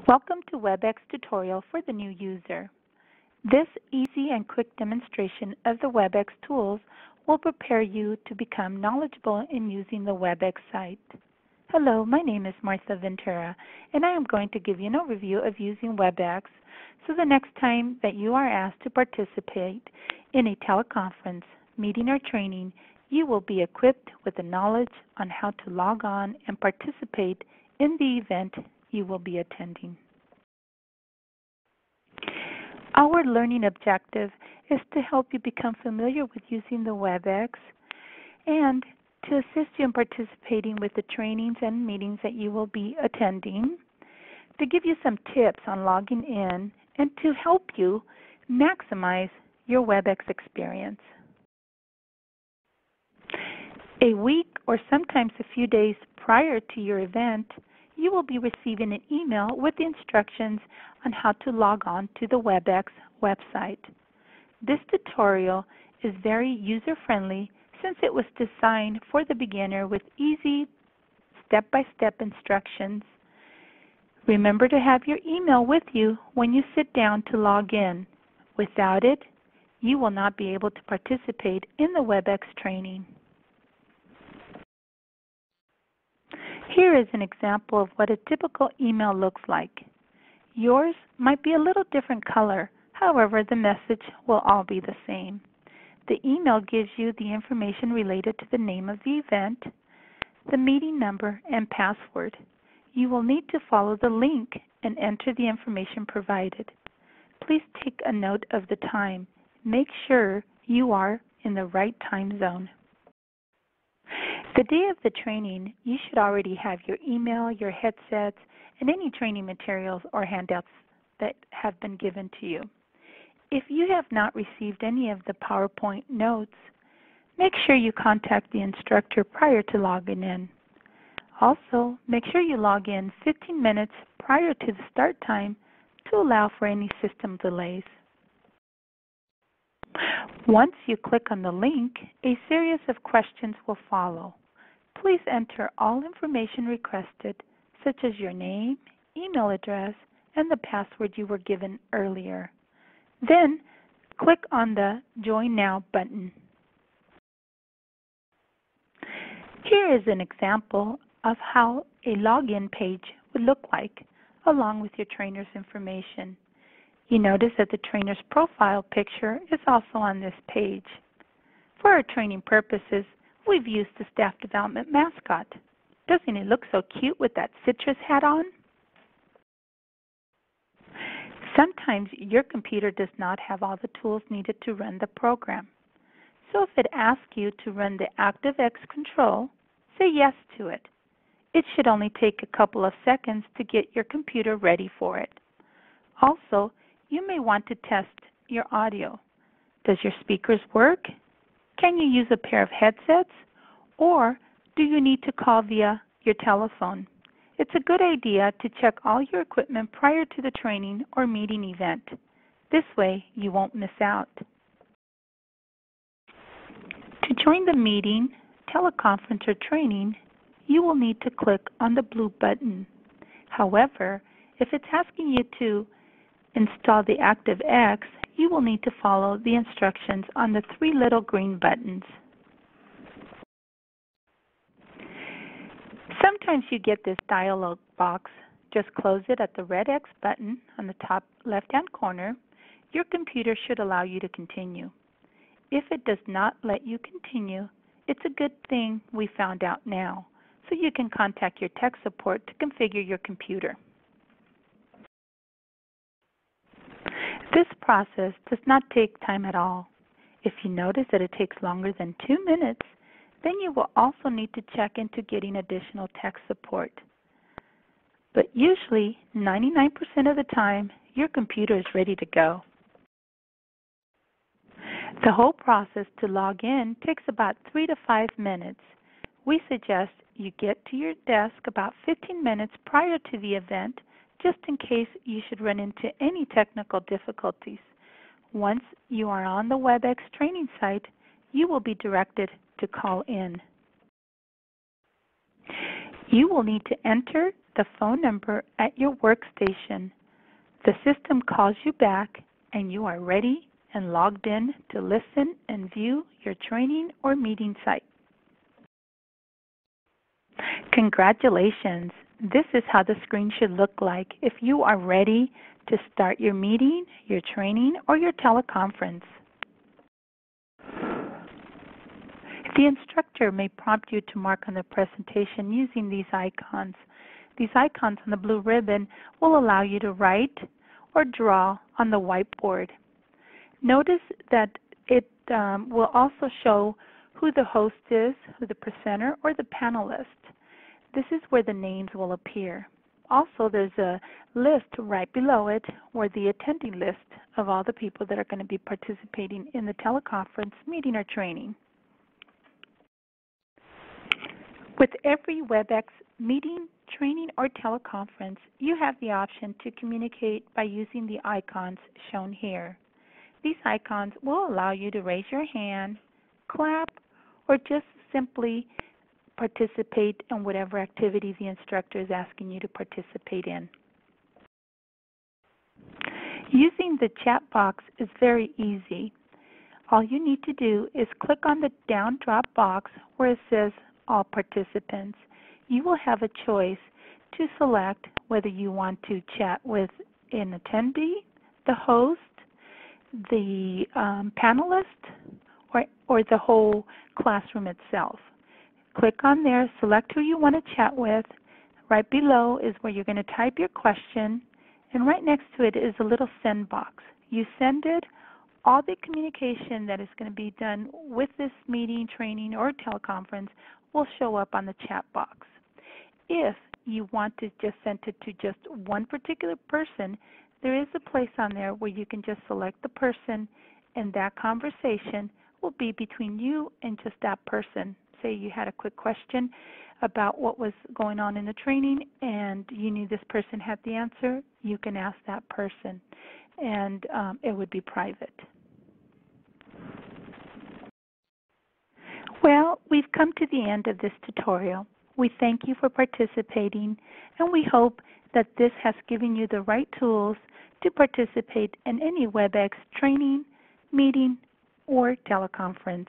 Welcome to WebEx tutorial for the new user. This easy and quick demonstration of the WebEx tools will prepare you to become knowledgeable in using the WebEx site. Hello, my name is Martha Ventura, and I am going to give you an overview of using WebEx so the next time that you are asked to participate in a teleconference, meeting, or training, you will be equipped with the knowledge on how to log on and participate in the event you will be attending. Our learning objective is to help you become familiar with using the WebEx and to assist you in participating with the trainings and meetings that you will be attending, to give you some tips on logging in, and to help you maximize your WebEx experience. A week or sometimes a few days prior to your event, you will be receiving an email with the instructions on how to log on to the WebEx website. This tutorial is very user-friendly since it was designed for the beginner with easy step-by-step instructions. Remember to have your email with you when you sit down to log in. Without it, you will not be able to participate in the WebEx training. Here is an example of what a typical email looks like. Yours might be a little different color, however, the message will all be the same. The email gives you the information related to the name of the event, the meeting number, and password. You will need to follow the link and enter the information provided. Please take a note of the time. Make sure you are in the right time zone. The day of the training, you should already have your email, your headsets, and any training materials or handouts that have been given to you. If you have not received any of the PowerPoint notes, make sure you contact the instructor prior to logging in. Also, make sure you log in 15 minutes prior to the start time to allow for any system delays. Once you click on the link, a series of questions will follow. Please enter all information requested, such as your name, email address, and the password you were given earlier. Then, click on the Join Now button. Here is an example of how a login page would look like, along with your trainer's information. You notice that the trainer's profile picture is also on this page. For our training purposes, we've used the staff development mascot. Doesn't he look so cute with that citrus hat on? Sometimes your computer does not have all the tools needed to run the program. So if it asks you to run the ActiveX control, say yes to it. It should only take a couple of seconds to get your computer ready for it. Also, you may want to test your audio. Does your speakers work? Can you use a pair of headsets? Or do you need to call via your telephone? It's a good idea to check all your equipment prior to the training or meeting event. This way, you won't miss out. To join the meeting, teleconference, or training, you will need to click on the blue button. However, if it's asking you to install the ActiveX, you will need to follow the instructions on the three little green buttons. Sometimes you get this dialog box. Just close it at the red X button on the top left-hand corner. Your computer should allow you to continue. If it does not let you continue, it's a good thing we found out now, so you can contact your tech support to configure your computer. This process does not take time at all. If you notice that it takes longer than 2 minutes, then you will also need to check into getting additional tech support. But usually, 99% of the time, your computer is ready to go. The whole process to log in takes about 3 to 5 minutes. We suggest you get to your desk about 15 minutes prior to the event, just in case you should run into any technical difficulties. Once you are on the WebEx training site, you will be directed to call in. You will need to enter the phone number at your workstation. The system calls you back and you are ready and logged in to listen and view your training or meeting site. Congratulations! This is how the screen should look like if you are ready to start your meeting, your training, or your teleconference. The instructor may prompt you to mark on the presentation using these icons. These icons on the blue ribbon will allow you to write or draw on the whiteboard. Notice that it will also show who the host is, who the presenter, or the panelist. This is where the names will appear. Also, there's a list right below it, or the attending list of all the people that are going to be participating in the teleconference, meeting, or training. With every WebEx meeting, training, or teleconference, you have the option to communicate by using the icons shown here. These icons will allow you to raise your hand, clap, or just simply participate in whatever activity the instructor is asking you to participate in. Using the chat box is very easy. All you need to do is click on the down drop box where it says All Participants. You will have a choice to select whether you want to chat with an attendee, the host, the panelist, or the whole classroom itself. Click on there, select who you want to chat with. Right below is where you're going to type your question, and right next to it is a little send box. You send it. All the communication that is going to be done with this meeting, training, or teleconference will show up on the chat box. If you want to just send it to just one particular person, there is a place on there where you can just select the person, and that conversation will be between you and just that person. Say you had a quick question about what was going on in the training and you knew this person had the answer, you can ask that person, and it would be private. Well, we've come to the end of this tutorial. We thank you for participating, and we hope that this has given you the right tools to participate in any WebEx training, meeting, or teleconference.